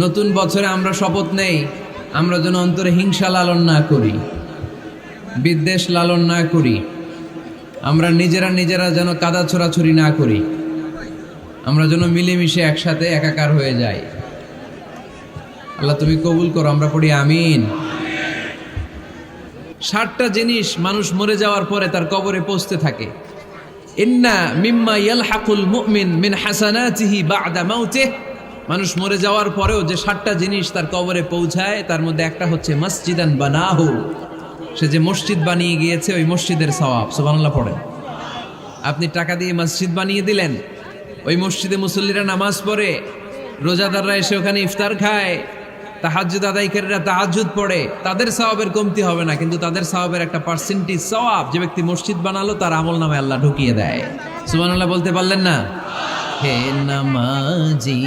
নতুন বছরে আমরা শপথ নেই আমরা যেন অন্তরে হিংসা লালন না করি, বিদ্বেষ লালন না করি, আমরা নিজেরা যেন কাদা ছোড়াছুরি না করি, আমরা যেন মিলেমিশে একসাথে একাকার হয়ে যাই। আল্লাহ তুমি কবুল করো, আমরা পড়ি আমিন। 60টা জিনিস মানুষ মরে যাওয়ার পরে তার কবরে পৌঁছতে থাকে। ইন্না মিম্মা ইয়ালহাকুল মুমিন মিন হাসানাতিহি বা'দা মাউতিহি, মানুষ মরে যাওয়ার পরেও যে 60টা জিনিস তার কবরে পৌঁছায় তার মধ্যে একটা হচ্ছে মসজিদান বানাহু, সে যে মসজিদ বানিয়ে গিয়েছে ওই মসজিদের সওয়াব। সুবহানাল্লাহ পড়েন। আপনি টাকা দিয়ে মসজিদ বানিয়ে দিলেন, ওই মসজিদে মুসল্লিরা নামাজ পড়ে, রোজাদাররা এসে ওখানে ইফতার খায়, তাহাজ্জুদ আদায়কারীরা তাহাজ্জুদ পড়ে, তাদের সওয়াবের কমতি হবে না, কিন্তু তাদের সওয়াবের একটা পার্সেন্টেজ সওয়াব যে ব্যক্তি মসজিদ বানালো তার আমলনামায় আল্লাহ ঢুকিয়ে দেয়। সুবহানাল্লাহ বলতে পারলেন না? হে নামাজি